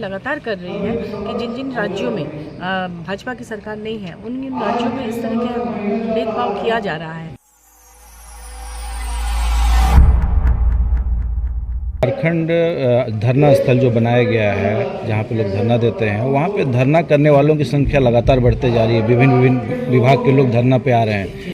लगातार कर रही है कि जिन जिन राज्यों में भाजपा की सरकार नहीं है उन राज्यों में इस तरह के भेदभाव किया जा रहा है। झारखंड धरना स्थल जो बनाया गया है, जहाँ पे लोग धरना देते हैं, वहाँ पे धरना करने वालों की संख्या लगातार बढ़ते जा रही है। विभिन्न विभाग के लोग धरना पे आ रहे हैं।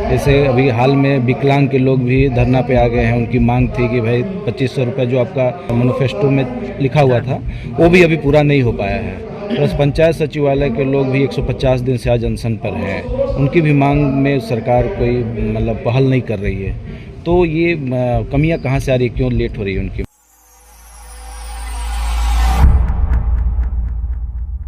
जैसे अभी हाल में विकलांग के लोग भी धरना पे आ गए हैं। उनकी मांग थी कि भाई 2500 रुपये जो आपका मैनिफेस्टो में लिखा हुआ था वो भी अभी पूरा नहीं हो पाया है। प्लस पंचायत सचिवालय के लोग भी 150 दिन से आज अनशन पर हैं। उनकी भी मांग में सरकार कोई पहल नहीं कर रही है। तो ये कमियां कहाँ से आ रही है, क्यों लेट हो रही है उनकी?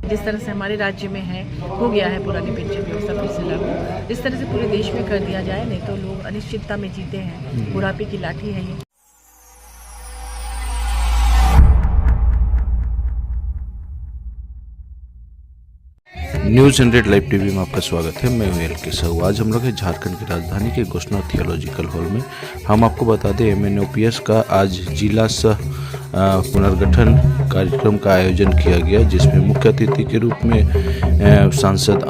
जिस तरह से हमारे राज्य में है हो गया है पुरानी पेंशन व्यवस्था फिर से लागू, इस तरह से पूरे देश में कर दिया जाए, नहीं तो लोग अनिश्चितता में जीते हैं। बुढ़ापे की लाठी है ये। न्यूज़ 100 लाइव टीवी में आपका स्वागत है। मैं हूं एल.के. साहू। आज हम लोग हैं झारखंड की राजधानी के गोष्णा थियोलॉजिकल हॉल में। हम आपको बता दें MNOPS का आज जिला सह पुनर्गठन कार्यक्रम का आयोजन किया गया, जिसमें मुख्य अतिथि के रूप में सांसद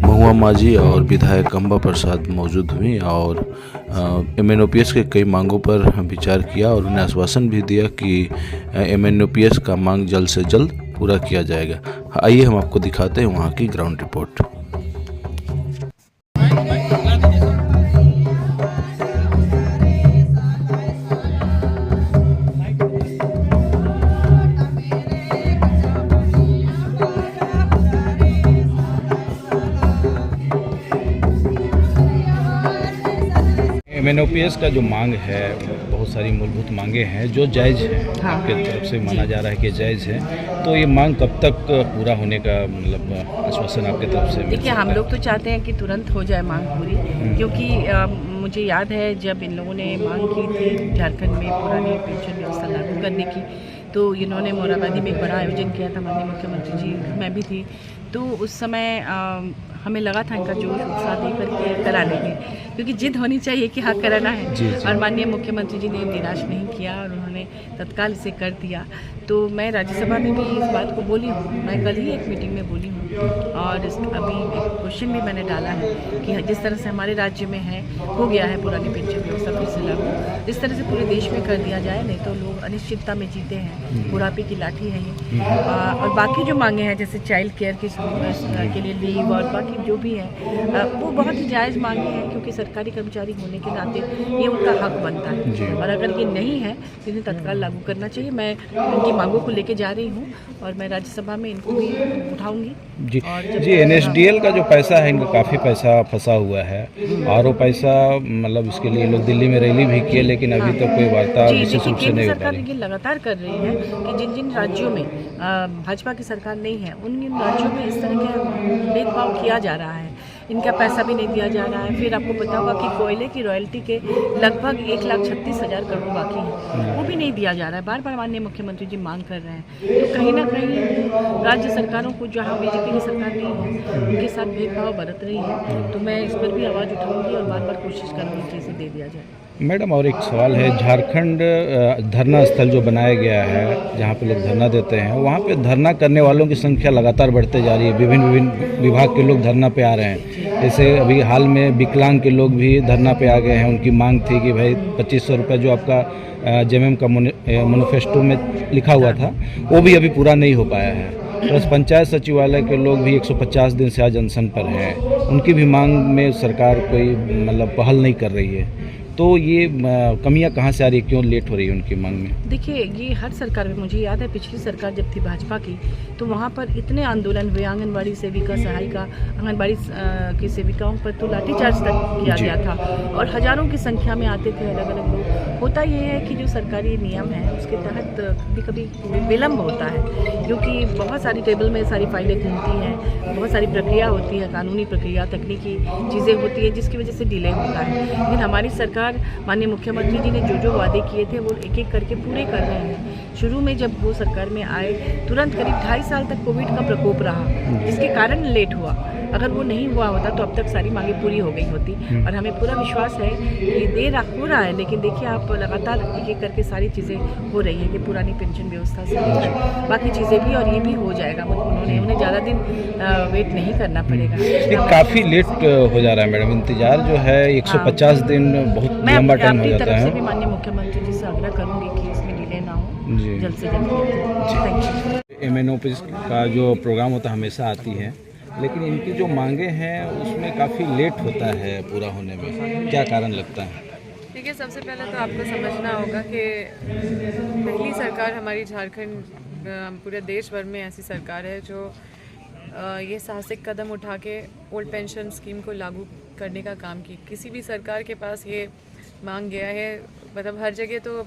महुआ माझी और विधायक अंबा प्रसाद मौजूद हुई और MNOPS के कई मांगों पर विचार किया और उन्हें आश्वासन भी दिया कि MNOPS का मांग जल्द से जल्द पूरा किया जाएगा। आइए हम आपको दिखाते हैं वहाँ की ग्राउंड रिपोर्ट। MNOPS का जो मांग है, बहुत सारी मूलभूत मांगे हैं जो जायज़ हैं। हाँ। आपके तरफ से माना जा रहा है कि जायज़ है। तो ये मांग कब तक पूरा होने का आश्वासन आपके तरफ से? देखिए, हम लोग तो चाहते हैं कि तुरंत हो जाए मांग पूरी, क्योंकि मुझे याद है जब इन लोगों ने मांग की थी झारखंड में पुरानी पेंशन व्यवस्था लागू करने की, तो इन्होंने मोराबादी में एक बड़ा आयोजन किया था। माननीय मुख्यमंत्री जी, मैं भी थी, तो उस समय हमें लगा था इनका जोश उत्साह दे करके करा लेंगे, क्योंकि जिद होनी चाहिए कि हाँ कराना है। जी। और माननीय मुख्यमंत्री जी ने निराश नहीं किया और उन्होंने तत्काल इसे कर दिया। तो मैं राज्यसभा में भी इस बात को बोली हूँ, मैं कल ही एक मीटिंग में बोली हूँ और अभी एक क्वेश्चन भी मैंने डाला है कि जिस तरह से हमारे राज्य में है हो गया है पुरानी पेंशन व्यवस्था फिर से लागू, इस तरह से पूरे देश में कर दिया जाए, नहीं तो लोग अनिश्चितता में जीते हैं। बुढ़ापे की लाठी है ये। और बाकी जो मांगे हैं, जैसे चाइल्ड केयर की के लिए लीव और बाकी जो भी है, वो बहुत ही जायज़ मांगे हैं, क्योंकि सरकारी कर्मचारी होने के नाते ये उनका हक बनता है। और अगर ये नहीं है तो इन्हें तत्काल लागू करना चाहिए। मैं इनकी मांगों को लेके जा रही हूँ और मैं राज्यसभा में इनको भी उठाऊंगी। जी NSDL का जो पैसा है, इनका काफ़ी पैसा फंसा हुआ है और वो पैसा इसके लिए लोग दिल्ली में रैली भी किए, लेकिन अभी तक कोई वार्ता विशेष रूप से नहीं हो पा रही। सरकार लगातार कर रही है कि जिन जिन राज्यों में भाजपा की सरकार नहीं है उन राज्यों में इस तरह के भेदभाव किया जा रहा है। इनका पैसा भी नहीं दिया जा रहा है। फिर आपको पता होगा कि कोयले की रॉयल्टी के लगभग 1,36,000 करोड़ बाकी है, वो भी नहीं दिया जा रहा है। बार बार माननीय मुख्यमंत्री जी मांग कर रहे हैं। तो कहीं ना कहीं राज्य सरकारों को, जहाँ बीजेपी की सरकार नहीं है, उनके साथ भेदभाव बरत रही है। तो मैं इस पर भी आवाज़ उठाऊंगी और बार बार कोशिश करूँगी कि इसे दे दिया जाए। मैडम, और एक सवाल है, झारखंड धरना स्थल जो बनाया गया है, जहाँ पे लोग धरना देते हैं, वहाँ पे धरना करने वालों की संख्या लगातार बढ़ते जा रही है। विभिन्न विभाग के लोग धरना पे आ रहे हैं। जैसे अभी हाल में विकलांग के लोग भी धरना पे आ गए हैं। उनकी मांग थी कि भाई 2500 रुपये जो आपका JMM का मैनिफेस्टो में लिखा हुआ था वो भी अभी पूरा नहीं हो पाया है। प्लस पंचायत सचिवालय के लोग भी 150 दिन से आज अनशन पर हैं। उनकी भी मांग में सरकार कोई पहल नहीं कर रही है। तो ये कमियां कहाँ से आ रही है, क्यों लेट हो रही है उनकी मांग में? देखिए, ये हर सरकार में, मुझे याद है पिछली सरकार जब थी भाजपा की, तो वहाँ पर इतने आंदोलन हुए। आंगनबाड़ी सेविका, सहायिका, आंगनबाड़ी की सेविकाओं पर तो लाठीचार्ज तक किया गया था और हजारों की संख्या में आते थे अलग अलग लोग। होता ये है कि जो सरकारी नियम है उसके तहत कभी कभी विलम्ब होता है, क्योंकि बहुत सारी टेबल में सारी फाइलें घूमती हैं, बहुत सारी प्रक्रिया होती है, कानूनी प्रक्रिया, तकनीकी चीज़ें होती है, जिसकी वजह से डिले होता है। लेकिन हमारी सरकार, माननीय मुख्यमंत्री जी ने जो जो वादे किए थे वो एक एक करके पूरे कर रहे हैं। शुरू में जब वो सरकार में आए तुरंत करीब 2.5 साल तक कोविड का प्रकोप रहा, जिसके कारण लेट हुआ। अगर वो नहीं हुआ होता तो अब तक सारी मांगें पूरी हो गई होती। और हमें पूरा विश्वास है कि देर हो रहा है, लेकिन देखिए आप लगातार एक एक करके सारी चीज़ें हो रही हैं कि पुरानी पेंशन व्यवस्था से बाकी चीज़ें भी, और ये भी हो जाएगा। उन्हें ज़्यादा दिन वेट नहीं करना पड़ेगा। ये काफ़ी लेट हो जा रहा है मैडम, इंतजार जो है 150 दिन बहुत लंबा टाइम हो जाता है। मैं माननीय मुख्यमंत्री जी से आग्रह करूँगी कि इसमें डिले ना हो, जी जल्द से जल्द। Thank you. MNOP का जो प्रोग्राम होता है हमेशा आती है, लेकिन इनकी जो मांगे हैं उसमें काफ़ी लेट होता है पूरा होने में, क्या कारण लगता है? देखिए, सबसे पहले तो आपको समझना होगा कि पहली सरकार हमारी झारखंड, पूरे देश भर में ऐसी सरकार है जो ये साहसिक कदम उठा के ओल्ड पेंशन स्कीम को लागू करने का काम की। किसी भी सरकार के पास ये मांग गया है, मतलब हर जगह तो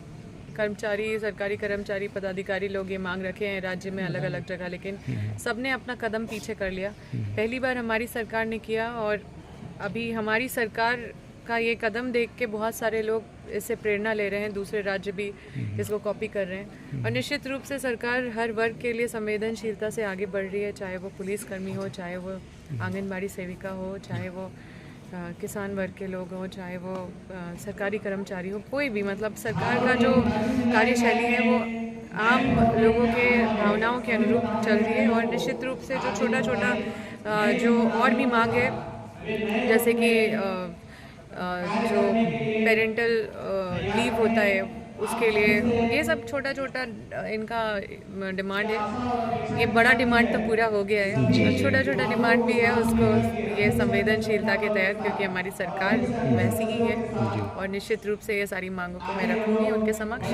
कर्मचारी, सरकारी कर्मचारी, पदाधिकारी लोग ये मांग रखे हैं राज्य में अलग अलग जगह, लेकिन सबने अपना कदम पीछे कर लिया। पहली बार हमारी सरकार ने किया, और अभी हमारी सरकार का ये कदम देख के बहुत सारे लोग इससे प्रेरणा ले रहे हैं, दूसरे राज्य भी इसको कॉपी कर रहे हैं। और निश्चित रूप से सरकार हर वर्ग के लिए संवेदनशीलता से आगे बढ़ रही है, चाहे वो पुलिसकर्मी हो, चाहे वो आंगनबाड़ी सेविका हो, चाहे वो किसान वर्ग के लोग हों, चाहे वो सरकारी कर्मचारी हो, कोई भी, मतलब सरकार का जो कार्यशैली है वो आम लोगों के भावनाओं के अनुरूप चल रही है। और निश्चित रूप से जो छोटा छोटा जो और भी मांग है, जैसे कि जो पेरेंटल लीव होता है उसके लिए, ये सब छोटा छोटा इनका डिमांड है। ये बड़ा डिमांड तो पूरा हो गया है, और छोटा छोटा डिमांड भी है उसको ये संवेदनशीलता के तहत, क्योंकि हमारी सरकार वैसी ही है। और निश्चित रूप से ये सारी मांगों को मैं रखूँगी उनके समक्ष।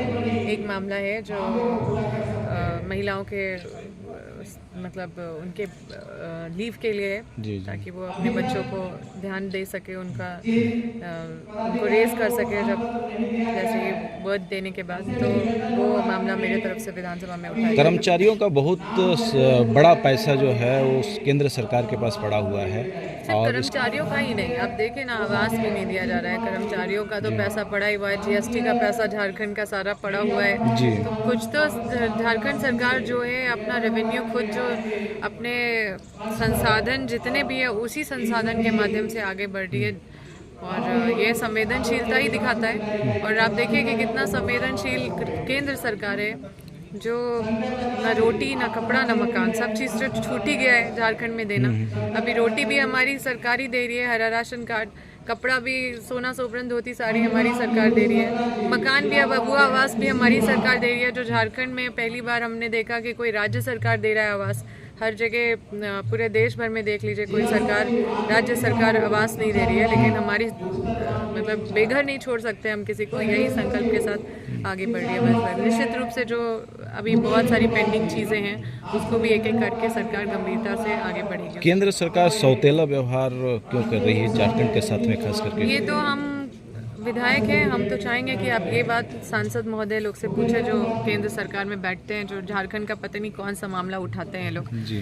एक मामला है जो महिलाओं के मतलब उनके लीव के लिए है, ताकि वो अपने बच्चों को ध्यान दे सके, उनको रेस कर सके जब जैसे बर्थ देने के बाद। तो वो मामला मेरे तरफ से विधानसभा में उठाया। कर्मचारियों का बहुत बड़ा पैसा जो है वो केंद्र सरकार के पास पड़ा हुआ है, और कर्मचारियों का ही नहीं, आप देखें ना, आवास भी नहीं दिया जा रहा है। कर्मचारियों का तो पैसा पड़ा ही हुआ है, GST का पैसा झारखंड का सारा पड़ा हुआ है। जी। तो कुछ तो झारखंड सरकार जो है अपना रेवेन्यू खुद जो अपने संसाधन जितने भी है उसी संसाधन के माध्यम से आगे बढ़ रही है, और ये संवेदनशीलता ही दिखाता है। और आप देखिए कि कितना संवेदनशील केंद्र सरकार है, जो ना रोटी, ना कपड़ा, ना मकान, सब चीज़ जो छूट ही गया है झारखंड में देना। अभी रोटी भी हमारी सरकार ही दे रही है, हरा राशन कार्ड, कपड़ा भी, सोना सोबरन धोती साड़ी हमारी सरकार दे रही है, मकान भी, अब अबुआ आवास भी हमारी सरकार दे रही है। जो झारखंड में पहली बार हमने देखा कि कोई राज्य सरकार दे रहा है आवास। हर जगह पूरे देश भर में देख लीजिए, कोई सरकार, राज्य सरकार आवास नहीं दे रही है, लेकिन हमारी मतलब बेघर नहीं छोड़ सकते हम किसी को, यही संकल्प के साथ आगे बढ़ रही है बस। निश्चित रूप से जो अभी बहुत सारी पेंडिंग चीज़ें हैं उसको भी एक एक करके सरकार गंभीरता से आगे बढ़ेगी। केंद्र सरकार सौतेला व्यवहार क्यों कर रही है झारखंड के साथ में, खास करके? ये तो हम विधायक हैं, हम तो चाहेंगे कि आप ये बात सांसद महोदय लोग से पूछे जो केंद्र सरकार में बैठते हैं, जो झारखंड का पता नहीं कौन सा मामला उठाते हैं लोग। जी।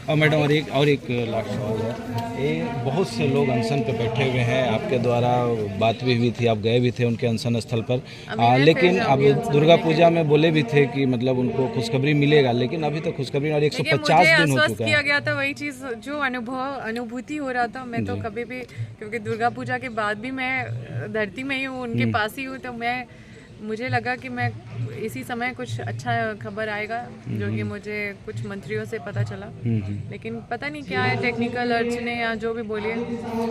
और मैडम, और एक लास्ट सवाल है, ये बहुत से लोग अनशन पे बैठे हुए हैं, आपके द्वारा बात भी हुई थी, आप गए भी थे उनके अनशन स्थल पर, लेकिन अब दुर्गा पूजा में बोले भी थे कि मतलब उनको खुशखबरी मिलेगा, लेकिन अभी तक खुशखबरी, और 150 दिन हो चुका है। किया गया था वही चीज़ जो अनुभूति हो रहा था। मैं तो कभी भी, क्योंकि दुर्गा पूजा के बाद भी मैं धरती में ही हूँ, उनके पास ही हूँ, तो मुझे लगा कि मैं इसी समय कुछ अच्छा खबर आएगा, जो कि मुझे कुछ मंत्रियों से पता चला, लेकिन पता नहीं क्या है, टेक्निकल अड़चने या जो भी बोलिए,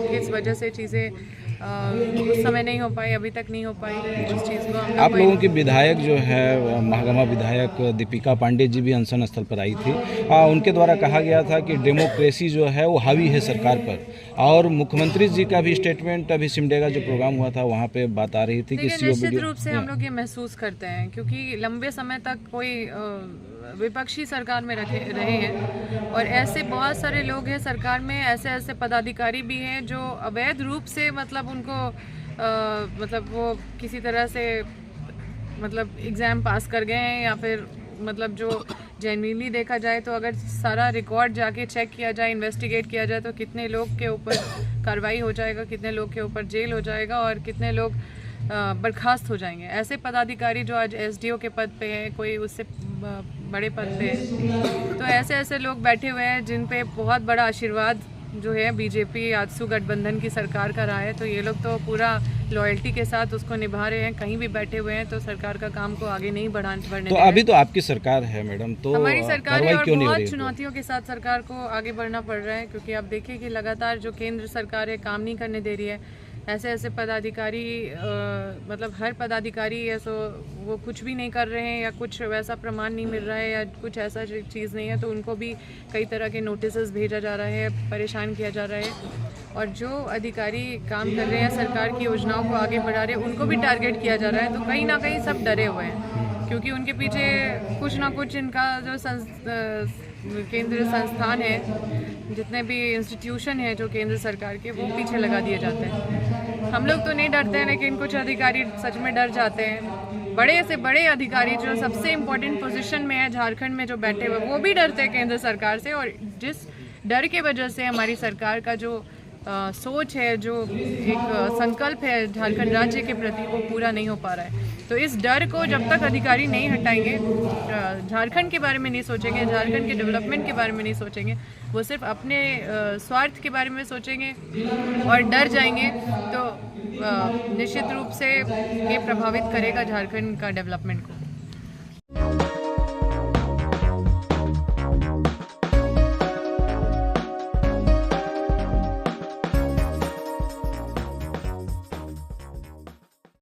किस वजह से चीज़ें उस समय नहीं हो पाई, अभी तक नहीं हो पाई उस चीज़ को। आप लोगों की विधायक जो है, महागमा विधायक दीपिका पांडे जी भी अनशन स्थल पर आई थी, उनके द्वारा कहा गया था कि डेमोक्रेसी जो है वो हावी है सरकार पर, और मुख्यमंत्री जी का भी स्टेटमेंट अभी सिमडेगा जो प्रोग्राम हुआ था वहाँ पे बात आ रही थी कि निश्चित रूप से हम लोग ये महसूस करते हैं, क्योंकि लंबे समय तक कोई विपक्षी सरकार में रहे हैं, और ऐसे बहुत सारे लोग हैं सरकार में, ऐसे पदाधिकारी भी हैं जो अवैध रूप से, मतलब उनको मतलब वो किसी तरह से मतलब एग्ज़ाम पास कर गए हैं, या फिर मतलब जो जेन्युइनली देखा जाए तो अगर सारा रिकॉर्ड जाके चेक किया जाए, इन्वेस्टिगेट किया जाए, तो कितने लोग के ऊपर कार्रवाई हो जाएगा, कितने लोग के ऊपर जेल हो जाएगा, और कितने लोग बर्खास्त हो जाएंगे। ऐसे पदाधिकारी जो आज एसडीओ के पद पे हैं, कोई उससे बड़े पद पे है, तो ऐसे लोग बैठे हुए हैं जिन पे बहुत बड़ा आशीर्वाद जो है बीजेपी आजसू गठबंधन की सरकार का रहा है। तो ये लोग तो पूरा लॉयल्टी के साथ उसको निभा रहे हैं, कहीं भी बैठे हुए हैं, तो सरकार का काम को आगे नहीं बढ़ने तो अभी तो आपकी सरकार है मैडम, तो हमारी सरकार है और क्यों नहीं हो बहुत रही? चुनौतियों के साथ सरकार को आगे बढ़ना पड़ रहा है, क्योंकि आप देखिए कि लगातार जो केंद्र सरकार है काम नहीं करने दे रही है। ऐसे पदाधिकारी मतलब हर पदाधिकारी है सो वो कुछ भी नहीं कर रहे हैं, या कुछ वैसा प्रमाण नहीं मिल रहा है, या कुछ ऐसा चीज़ नहीं है, तो उनको भी कई तरह के नोटिसेस भेजा जा रहा है, परेशान किया जा रहा है। और जो अधिकारी काम कर रहे हैं, सरकार की योजनाओं को आगे बढ़ा रहे हैं, उनको भी टारगेट किया जा रहा है। तो कहीं ना कहीं सब डरे हुए हैं, क्योंकि उनके पीछे कुछ ना कुछ इनका जो केंद्रीय संस्थान है, जितने भी इंस्टीट्यूशन है जो केंद्र सरकार के, वो पीछे लगा दिए जाते हैं। हम लोग तो नहीं डरते हैं, लेकिन कुछ अधिकारी सच में डर जाते हैं। बड़े से बड़े अधिकारी जो सबसे इम्पोर्टेंट पोजीशन में है झारखंड में जो बैठे हुए, वो भी डरते हैं केंद्र सरकार से। और जिस डर के वजह से हमारी सरकार का जो सोच है, जो एक संकल्प है झारखंड राज्य के प्रति, वो पूरा नहीं हो पा रहा है। तो इस डर को जब तक अधिकारी नहीं हटाएंगे, झारखंड के बारे में नहीं सोचेंगे, झारखंड के डेवलपमेंट के बारे में नहीं सोचेंगे, वो सिर्फ अपने स्वार्थ के बारे में सोचेंगे और डर जाएंगे, तो निश्चित रूप से ये प्रभावित करेगा झारखंड का डेवलपमेंट को।